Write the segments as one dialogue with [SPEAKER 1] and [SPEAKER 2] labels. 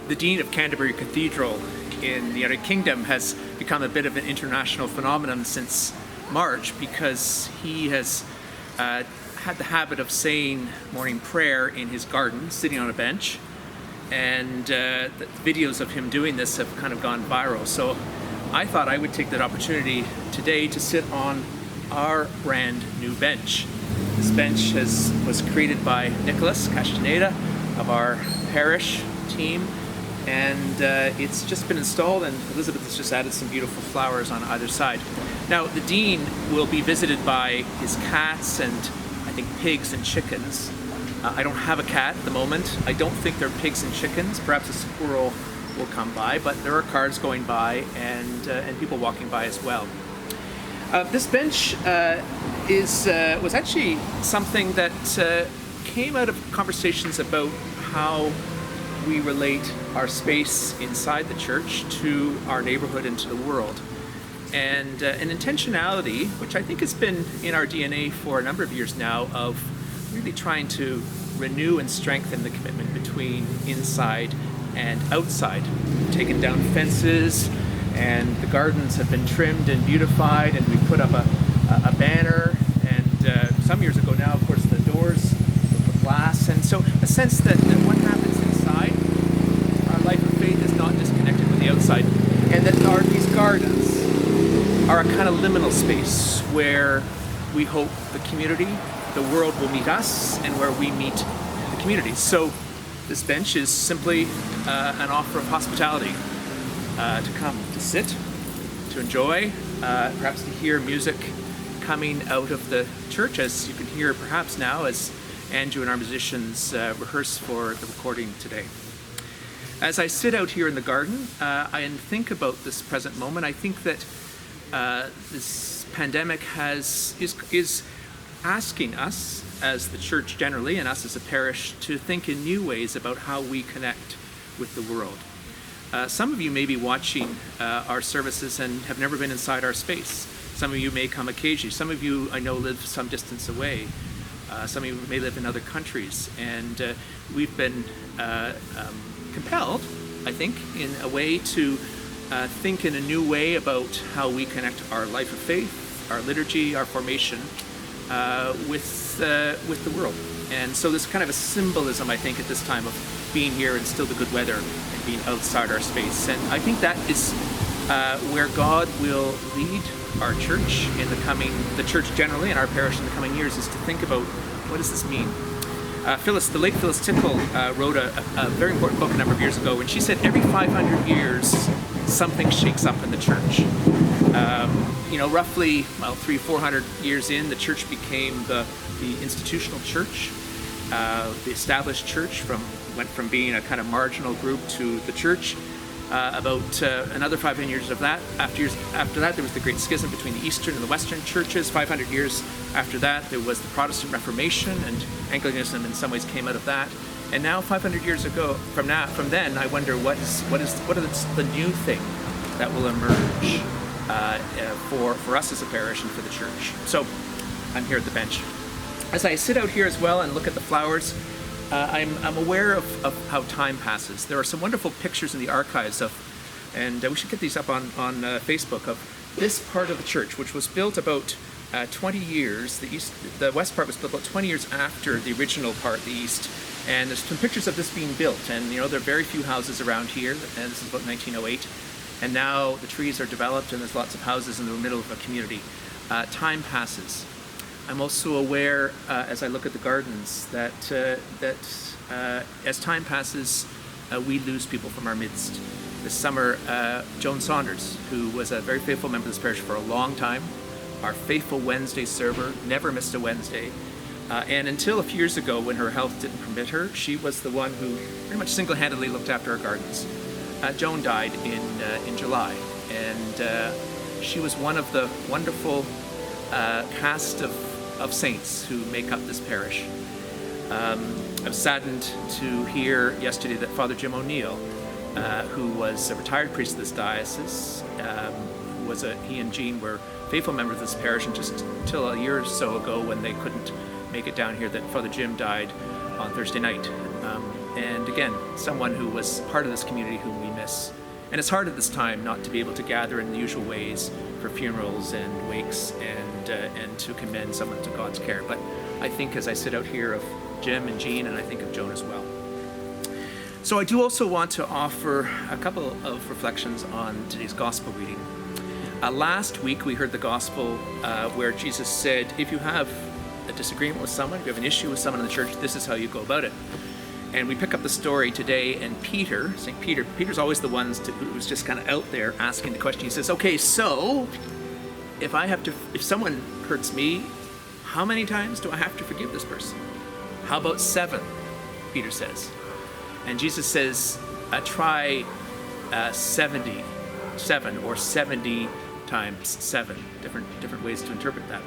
[SPEAKER 1] The Dean of Canterbury Cathedral in the United Kingdom has become a bit of an international phenomenon since March because he has had the habit of saying morning prayer in his garden, sitting on a bench, and the videos of him doing this have kind of gone viral. So I thought I would take that opportunity today to sit on our brand new bench. This bench was created by Nicolas of our parish team, and it's just been installed, and Elisabeth has just added some beautiful flowers on either side. Now the Dean will be visited by his cats and I think pigs and chickens. I don't have a cat at the moment. I don't think they're pigs and chickens. Perhaps a squirrel will come by, but there are cars going by and people walking by as well. This bench was actually something that came out of conversations about how we relate our space inside the church to our neighborhood and to the world. And an intentionality, which I think has been in our DNA for a number of years now, of really trying to renew and strengthen the commitment between inside and outside. We've taken down fences, and the gardens have been trimmed and beautified, and we put up a banner, and some years ago now, of course, the doors with glass, and so a sense that what happens inside, our life of faith is not disconnected with the outside, and that these gardens are a kind of liminal space where we hope the community, the world will meet us, and where we meet the community. So this bench is simply an offer of hospitality to come, to sit, to enjoy, perhaps to hear music coming out of the church, as you can hear perhaps now as Andrew and our musicians rehearse for the recording today. As I sit out here in the garden and think about this present moment, I think that this pandemic is asking us as the church generally, and us as a parish, to think in new ways about how we connect with the world. Some of you may be watching our services and have never been inside our space. Some of you may come occasionally. Some of you, I know, live some distance away. Some of you may live in other countries. And we've been compelled, I think, in a way to think in a new way about how we connect our life of faith, our liturgy, our formation with the world. And so there's kind of a symbolism, I think, at this time of being here in still the good weather and being outside our space. And I think that is where God will lead our church the church generally, and our parish in the coming years, is to think about, what does this mean? The late Phyllis Tickle wrote a very important book a number of years ago, and she said every 500 years something shakes up in the church. Roughly 300-400 years in, the church became the institutional church. The established church went from being a kind of marginal group to the church. About another 500 years of that. After that, there was the Great Schism between the Eastern and the Western churches. 500 years after that, there was the Protestant Reformation, and Anglicanism in some ways came out of that. And now, 500 years ago from then, I wonder what is the new thing that will emerge for us as a parish and for the church. So, I'm here at the bench. As I sit out here as well and look at the flowers, I'm aware of how time passes. There are some wonderful pictures in the archives and we should get these up on Facebook, of this part of the church, which was built about 20 years. The west part was built about 20 years after the original part, the east. And there's some pictures of this being built. And there are very few houses around here, and this is about 1908. And now the trees are developed, and there's lots of houses in the middle of a community. Time passes. I'm also aware, as I look at the gardens, that as time passes, we lose people from our midst. This summer, Joan Saunders, who was a very faithful member of this parish for a long time, our faithful Wednesday server, never missed a Wednesday, and until a few years ago, when her health didn't permit her, she was the one who pretty much single-handedly looked after our gardens. Joan died in July, and she was one of the wonderful cast of saints who make up this parish. I was saddened to hear yesterday that Father Jim O'Neill, who was a retired priest of this diocese, he and Jean were faithful members of this parish, and just until a year or so ago, when they couldn't make it down here, that Father Jim died on Thursday night. And again, someone who was part of this community whom we miss. And it's hard at this time not to be able to gather in the usual ways for funerals and wakes and to commend someone to God's care. But I think as I sit out here of Jim and Jean, and I think of Joan as well. So I do also want to offer a couple of reflections on today's gospel reading. Last week we heard the gospel where Jesus said, if you have a disagreement with someone, if you have an issue with someone in the church, this is how you go about it. And we pick up the story today, and Peter, St. Peter, Peter's always the one who's just kind of out there asking the question. He says, okay, so if someone hurts me, how many times do I have to forgive this person? How about 7? Peter says. And Jesus says, try 77 or 70 times 7. Different ways to interpret that.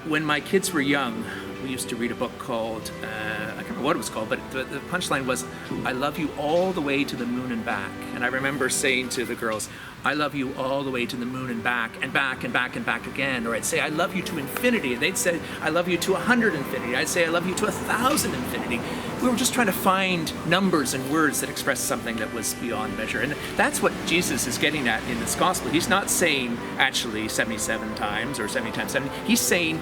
[SPEAKER 1] When my kids were young, we used to read a book called, I can't remember what it was called, but the punchline was, I love you all the way to the moon and back. And I remember saying to the girls, I love you all the way to the moon and back and back and back and back again. Or I'd say, I love you to infinity. And they'd say, I love you to 100 infinity. I'd say, I love you to 1,000 infinity. We were just trying to find numbers and words that express something that was beyond measure. And that's what Jesus is getting at in this gospel. He's not saying actually 77 times or 70 times 70. He's saying,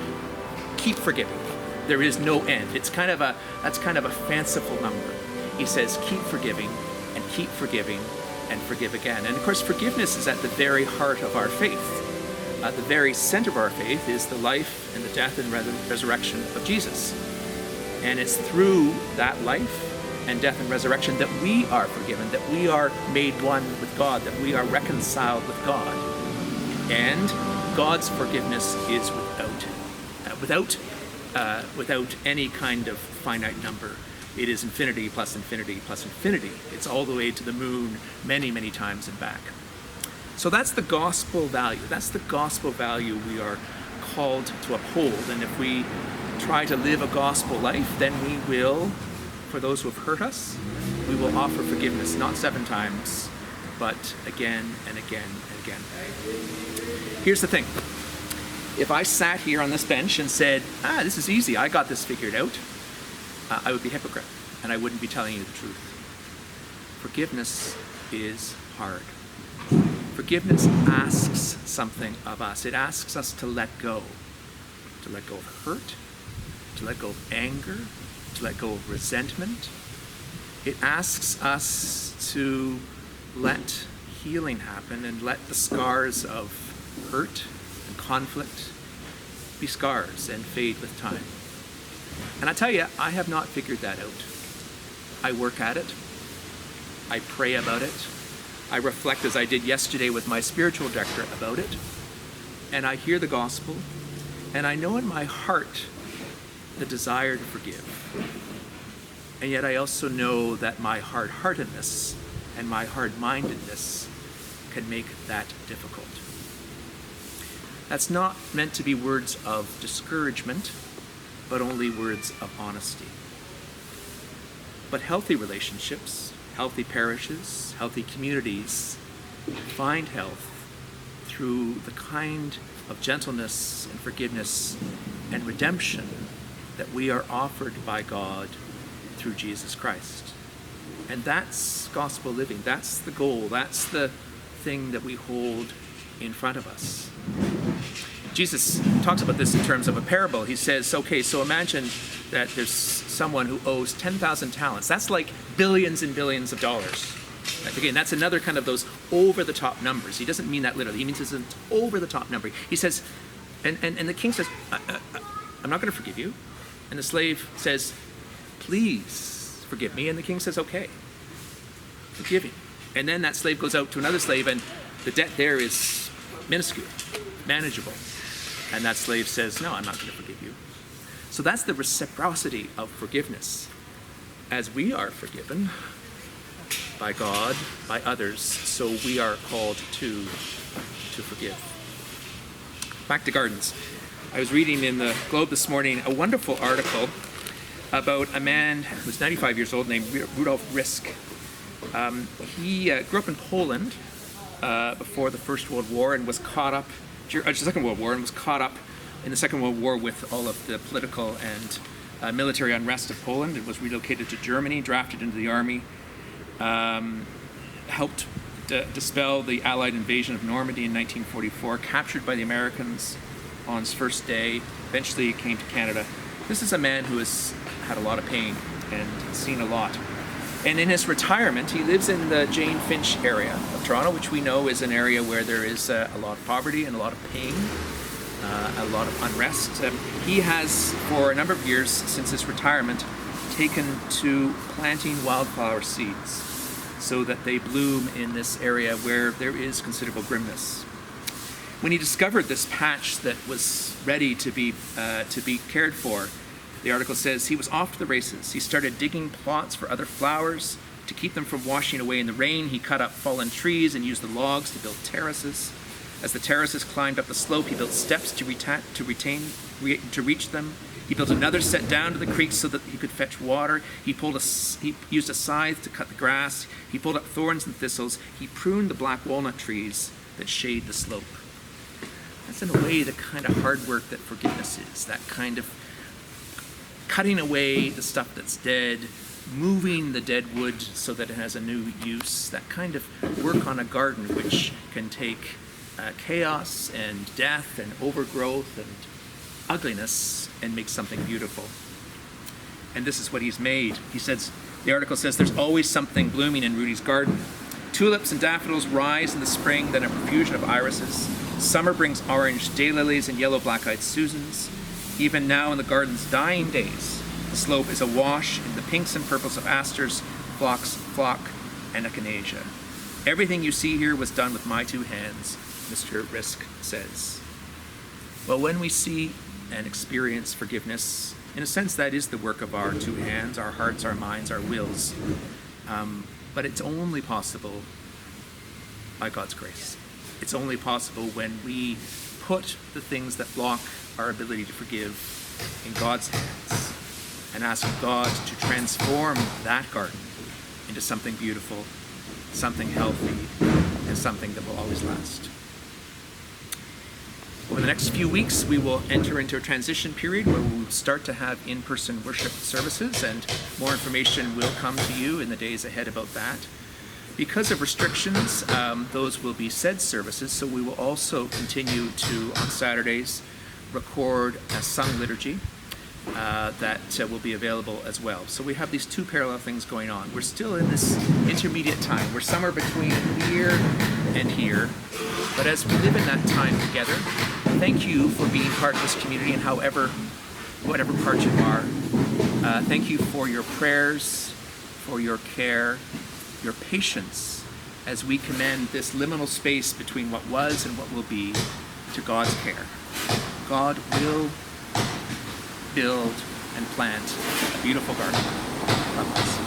[SPEAKER 1] keep forgiving. There is no end. That's kind of a fanciful number. He says, keep forgiving and keep forgiving and forgive again. And of course, forgiveness is at the very heart of our faith. The very center of our faith is the life and the death and resurrection of Jesus. And it's through that life and death and resurrection that we are forgiven, that we are made one with God, that we are reconciled with God. And God's forgiveness is without any kind of finite number. It is infinity plus infinity plus infinity. It's all the way to the moon many, many times and back. So that's the gospel value. That's the gospel value we are called to uphold. And if we try to live a gospel life, then we will, for those who have hurt us, we will offer forgiveness, not 7 times, but again and again and again. Here's the thing. If I sat here on this bench and said, this is easy, I got this figured out, I would be a hypocrite, and I wouldn't be telling you the truth. Forgiveness is hard. Forgiveness asks something of us. It asks us to let go of hurt, to let go of anger, to let go of resentment. It asks us to let healing happen and let the scars of hurt and conflict be scars and fade with time. And I tell you, I have not figured that out. I work at it. I pray about it. I reflect as I did yesterday with my spiritual director about it. And I hear the gospel. And I know in my heart the desire to forgive. And yet I also know that my hard-heartedness and my hard-mindedness can make that difficult. That's not meant to be words of discouragement, but only words of honesty. But healthy relationships, healthy parishes, healthy communities find health through the kind of gentleness and forgiveness and redemption that we are offered by God through Jesus Christ. And that's gospel living. That's the goal. That's the thing that we hold in front of us. Jesus talks about this in terms of a parable. He says, okay, so imagine that there's someone who owes 10,000 talents. That's like billions and billions of dollars. Again, that's another kind of those over-the-top numbers. He doesn't mean that literally. He means it's an over-the-top number. He says, and the king says, I'm not going to forgive you. And the slave says, please forgive me. And the king says, okay, forgive him. And then that slave goes out to another slave, and the debt there is minuscule, manageable. And that slave says, no, I'm not going to forgive you. So that's the reciprocity of forgiveness. As we are forgiven by God, by others, so we are called to forgive. Back to gardens. I was reading in the Globe this morning a wonderful article about a man who's 95 years old named Rudolf Risk. He grew up in Poland before the First World War and was caught up, the Second World War, and was caught up in the Second World War with all of the political and military unrest of Poland. It was relocated to Germany, drafted into the army, helped dispel the Allied invasion of Normandy in 1944, captured by the Americans on its first day, eventually came to Canada. This is a man who has had a lot of pain and seen a lot. And in his retirement, he lives in the Jane Finch area of Toronto, which we know is an area where there is a lot of poverty and a lot of pain, a lot of unrest. He has, for a number of years since his retirement, taken to planting wildflower seeds so that they bloom in this area where there is considerable grimness. When he discovered this patch that was ready to be cared for, the article says he was off to the races. He started digging plots for other flowers to keep them from washing away in the rain. He cut up fallen trees and used the logs to build terraces. As the terraces climbed up the slope, he built steps to reach them. He built another set down to the creek so that he could fetch water. He used a scythe to cut the grass. He pulled up thorns and thistles. He pruned the black walnut trees that shade the slope. That's in a way the kind of hard work that forgiveness is, that kind of cutting away the stuff that's dead, moving the dead wood so that it has a new use, that kind of work on a garden which can take chaos and death and overgrowth and ugliness and make something beautiful. And this is what he's made. He says, the article says, there's always something blooming in Rudy's garden. Tulips and daffodils rise in the spring, then a profusion of irises. Summer brings orange daylilies and yellow black-eyed Susans. Even now in the garden's dying days, the slope is awash in the pinks and purples of asters, phlox, and echinacea. Everything you see here was done with my two hands, Mr. Risk says. Well, when we see and experience forgiveness, in a sense that is the work of our two hands, our hearts, our minds, our wills. But it's only possible by God's grace. It's only possible when we put the things that block our ability to forgive in God's hands and ask God to transform that garden into something beautiful, something healthy, and something that will always last. Over the next few weeks, we will enter into a transition period where we will start to have in-person worship services, and more information will come to you in the days ahead about that. Because of restrictions, those will be said services, so we will also continue to, on Saturdays, record a sung liturgy that will be available as well. So we have these two parallel things going on. We're still in this intermediate time. We're somewhere between here and here. But as we live in that time together, thank you for being part of this community in whatever part you are. Thank you for your prayers, for your care, your patience as we commend this liminal space between what was and what will be to God's care. God will build and plant a beautiful garden. God bless.